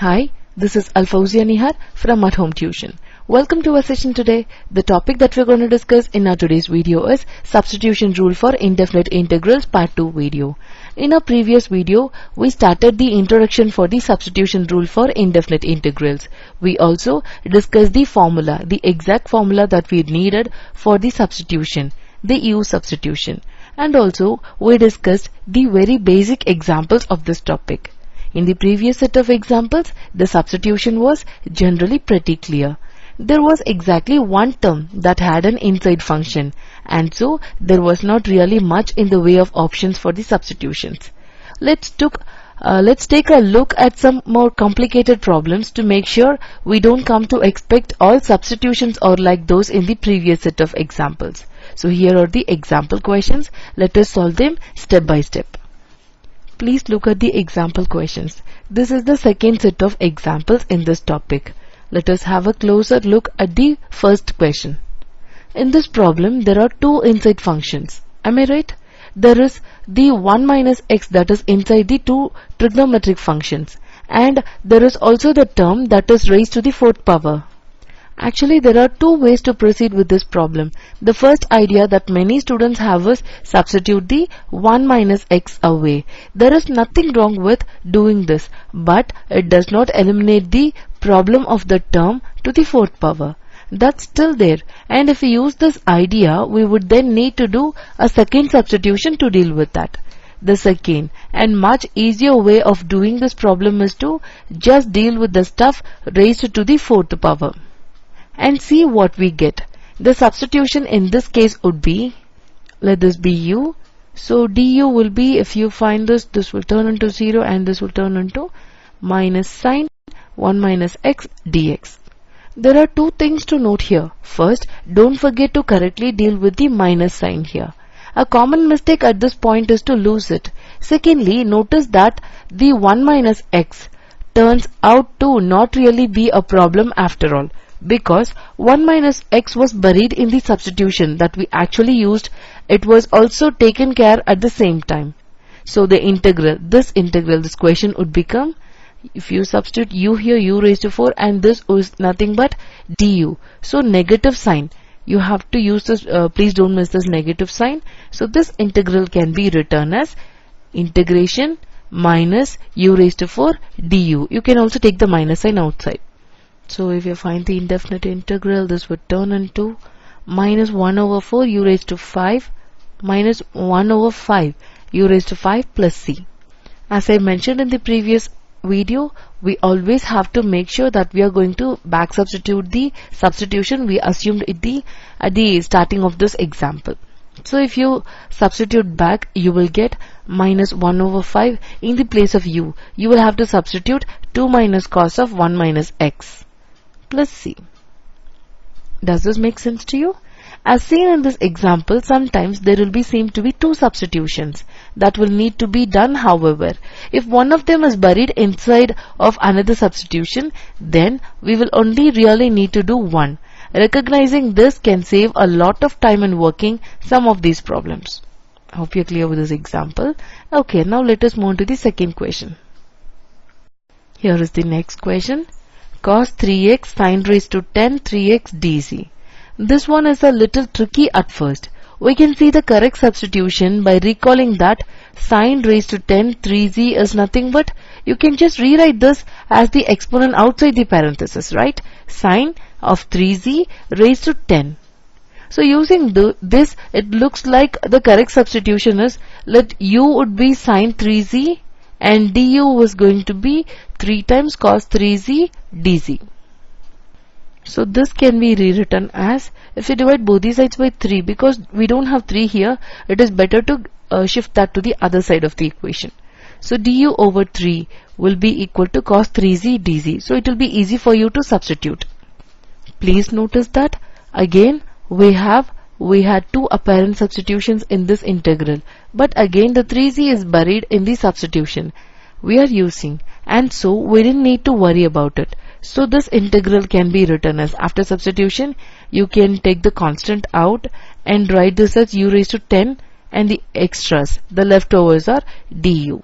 Hi, this is Alfawzia Nihar from At Home Tuition. Welcome to our session today. The topic that we're going to discuss in our today's video is Substitution Rule for Indefinite Integrals Part 2 video. In our previous video, we started the introduction for the Substitution Rule for Indefinite Integrals. We also discussed the formula, the exact formula that we needed for the substitution, the U substitution. And also, we discussed the very basic examples of this topic. In the previous set of examples, the substitution was generally pretty clear. There was exactly one term that had an inside function, and so there was not really much in the way of options for the substitutions. Let's take a look at some more complicated problems to make sure we don't come to expect all substitutions are like those in the previous set of examples. So here are the example questions. Let us solve them step by step. Please look at the example questions. This is the second set of examples in this topic. Let us have a closer look at the first question. In this problem, there are two inside functions. Am I right? There is the 1 minus x that is inside the two trigonometric functions, and there is also the term that is raised to the fourth power. Actually, there are two ways to proceed with this problem. The first idea that many students have is substitute the 1 minus x away. There is nothing wrong with doing this, but it does not eliminate the problem of the term to the fourth power. That's still there, and if we use this idea, we would then need to do a second substitution to deal with that. The second and much easier way of doing this problem is to just deal with the stuff raised to the fourth power and see what we get. The substitution in this case would be, let this be u. So du will be, if you find this will turn into 0 and this will turn into minus sine 1 minus x dx. There are two things to note here. First, don't forget to correctly deal with the minus sign here. A common mistake at this point is to lose it. Secondly, notice that the 1 minus x turns out to not really be a problem after all, because 1 minus x was buried in the substitution that we actually used. It was also taken care at the same time. So the integral, this question would become, if you substitute u here, u raised to 4, and this is nothing but du. So negative sign, you have to use this, please don't miss this negative sign. So this integral can be written as integration minus u raised to 4 du. You can also take the minus sign outside. So if you find the indefinite integral, this would turn into minus 1 over 4 u raised to 5 minus 1 over 5 u raised to 5 plus c. As I mentioned in the previous video, we always have to make sure that we are going to back substitute the substitution we assumed at the starting of this example. So if you substitute back, you will get minus 1 over 5 in the place of u. You will have to substitute 2 minus cos of 1 minus x plus c. Does this make sense to you? As seen in this example, sometimes there will seem to be two substitutions that will need to be done. However, if one of them is buried inside of another substitution, then we will only really need to do one. Recognizing this can save a lot of time in working some of these problems. I hope you're clear with this example. Okay, now let us move on to the second question. Here is the next question. Cos 3x sine raised to 10 3x dz. This one is a little tricky at first. We can see the correct substitution by recalling that sine raised to 10 3z is nothing but, you can just rewrite this as the exponent outside the parenthesis, right? Sine of 3z raised to 10. So using this, it looks like the correct substitution is, let u would be sine 3z and du was going to be 3 times cos 3z dz. So this can be rewritten as, if you divide both these sides by 3, because we don't have 3 here, it is better to shift that to the other side of the equation. So du over 3 will be equal to cos 3z dz. So it will be easy for you to substitute. Please notice that again we had two apparent substitutions in this integral, but again the 3z is buried in the substitution we are using, and so we didn't need to worry about it. So this integral can be written as, after substitution, you can take the constant out and write this as u raised to 10, and the extras, the leftovers, are du.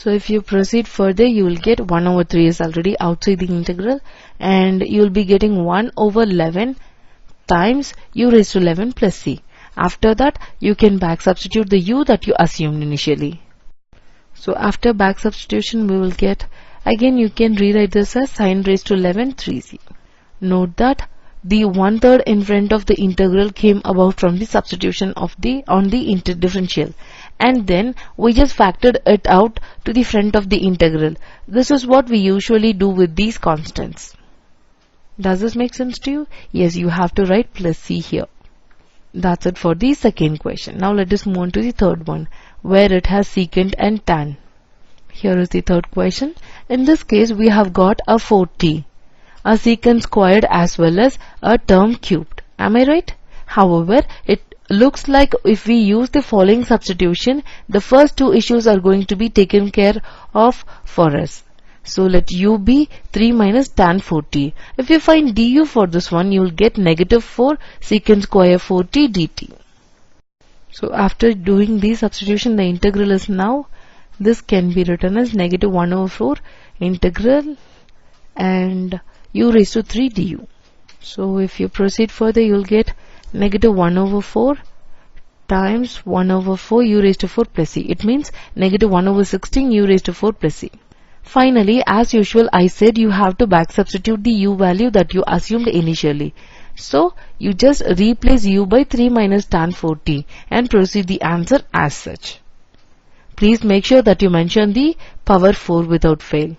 So if you proceed further, you will get 1 over 3 is already outside the integral, and you will be getting 1 over 11 times u raised to 11 plus c. After that, you can back substitute the u that you assumed initially. So after back substitution, we will get, again you can rewrite this as sin raised to 11 3c. Note that the 1/3 in front of the integral came about from the substitution of on the differential, and then we just factored it out to the front of the integral. This is what we usually do with these constants. Does this make sense to you? Yes, you have to write plus c here. That's it for the second question. Now let us move on to the third one, where it has secant and tan. Here is the third question. In this case, we have got a 4t, a secant squared as well as a term cubed. Am I right? However, it looks like if we use the following substitution, the first two issues are going to be taken care of for us. So let u be 3 minus tan 4t. If you find du for this one, you will get negative 4 secant square 4t dt. So after doing the substitution, the integral is now, this can be written as negative 1 over 4 integral and u raised to 3 du. So if you proceed further, you will get negative 1 over 4 times 1 over 4 u raised to 4 plus c. It means negative 1 over 16 u raised to 4 plus c. Finally, as usual, I said you have to back substitute the u value that you assumed initially. So you just replace u by 3 minus tan 4t and proceed the answer as such. Please make sure that you mention the power 4 without fail.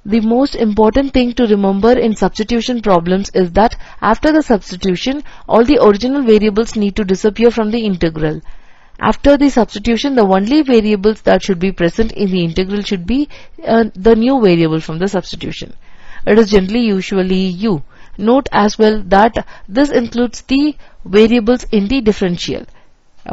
The most important thing to remember in substitution problems is that after the substitution, all the original variables need to disappear from the integral. After the substitution, the only variables that should be present in the integral should be the new variable from the substitution. It is generally usually u. Note as well that this includes the variables in the differential.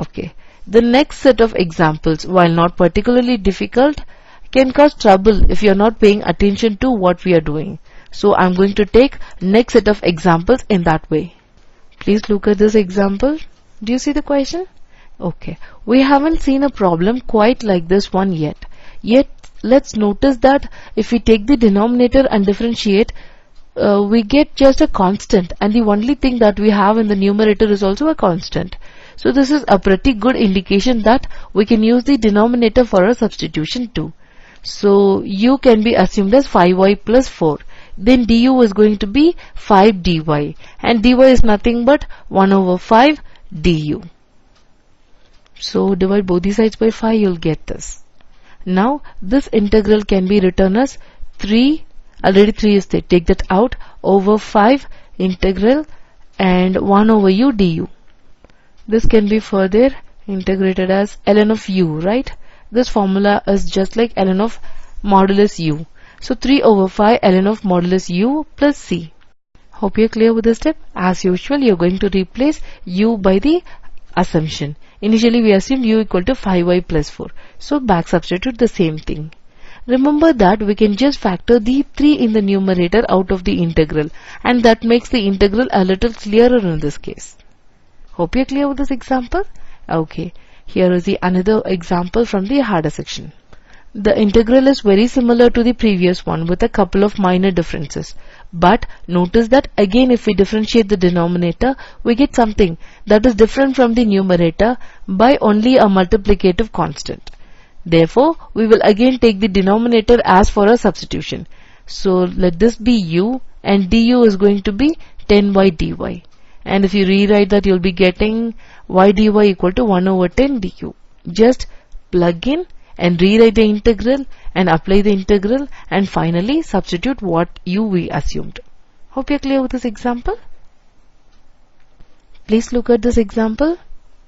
Okay. The next set of examples, while not particularly difficult, can cause trouble if you are not paying attention to what we are doing. So I'm going to take next set of examples in that way. Please look at this example. Do you see the question? Okay, we haven't seen a problem quite like this one yet. Yet, let's notice that if we take the denominator and differentiate, we get just a constant, and the only thing that we have in the numerator is also a constant. So this is a pretty good indication that we can use the denominator for a substitution too. So u can be assumed as 5y plus 4. Then du is going to be 5 dy, and dy is nothing but 1 over 5 du. So divide both the sides by 5, you'll get this. Now this integral can be written as 3, already 3 is there, take that out, over 5 integral and 1 over u du. This can be further integrated as ln of u, right? This formula is just like ln of modulus u. So 3 over 5 ln of modulus u plus c. Hope you're clear with this step. As usual, you're going to replace u by the assumption. Initially we assumed u equal to 5y plus 4. So back substitute the same thing. Remember that we can just factor the 3 in the numerator out of the integral, and that makes the integral a little clearer in this case. Hope you're clear with this example. Okay, here is the another example from the harder section. The integral is very similar to the previous one with a couple of minor differences. But notice that again if we differentiate the denominator, we get something that is different from the numerator by only a multiplicative constant. Therefore, we will again take the denominator as for a substitution. So let this be u, and du is going to be 10y dy. And if you rewrite that, you'll be getting y dy equal to 1 over 10 du. Just plug in and rewrite the integral and apply the integral, and finally substitute what u we assumed. Hope you're clear with this example. Please look at this example.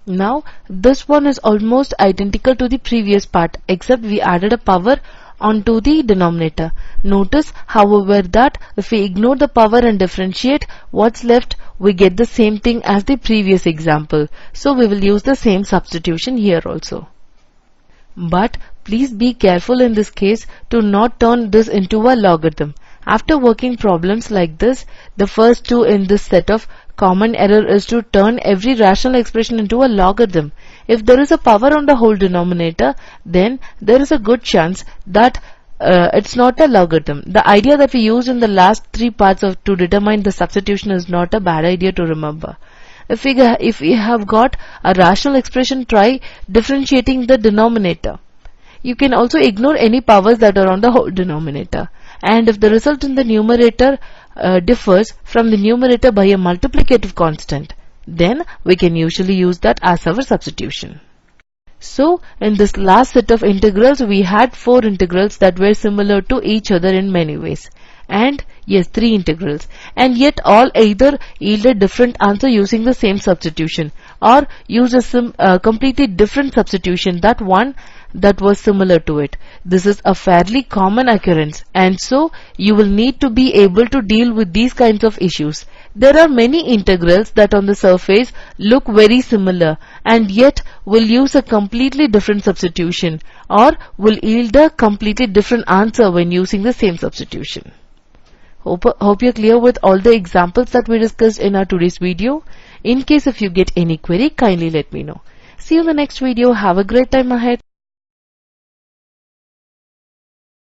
Now this one is almost identical to the previous part, except we added a power onto the denominator. Notice however that if we ignore the power and differentiate, what's left, we get the same thing as the previous example. So we will use the same substitution here also. But please be careful in this case to not turn this into a logarithm. After working problems like this, the first two in this set of common error is to turn every rational expression into a logarithm, if there is a power on the whole denominator, then there is a good chance that it's not a logarithm. The idea that we used in the last three parts to determine the substitution is not a bad idea to remember. If we have got a rational expression, try differentiating the denominator. You can also ignore any powers that are on the whole denominator. And if the result in the numerator differs from the numerator by a multiplicative constant, then we can usually use that as our substitution. So, in this last set of integrals, we had 4 integrals that were similar to each other in many ways. And yes, 3 integrals. And yet all either yielded different answer using the same substitution, or use a completely different substitution, that one that was similar to it. This is a fairly common occurrence, and so you will need to be able to deal with these kinds of issues. There are many integrals that on the surface look very similar and yet will use a completely different substitution, or will yield a completely different answer when using the same substitution. Hope you're clear with all the examples that we discussed in our today's video. In case if you get any query, kindly let me know. See you in the next video. Have a great time ahead.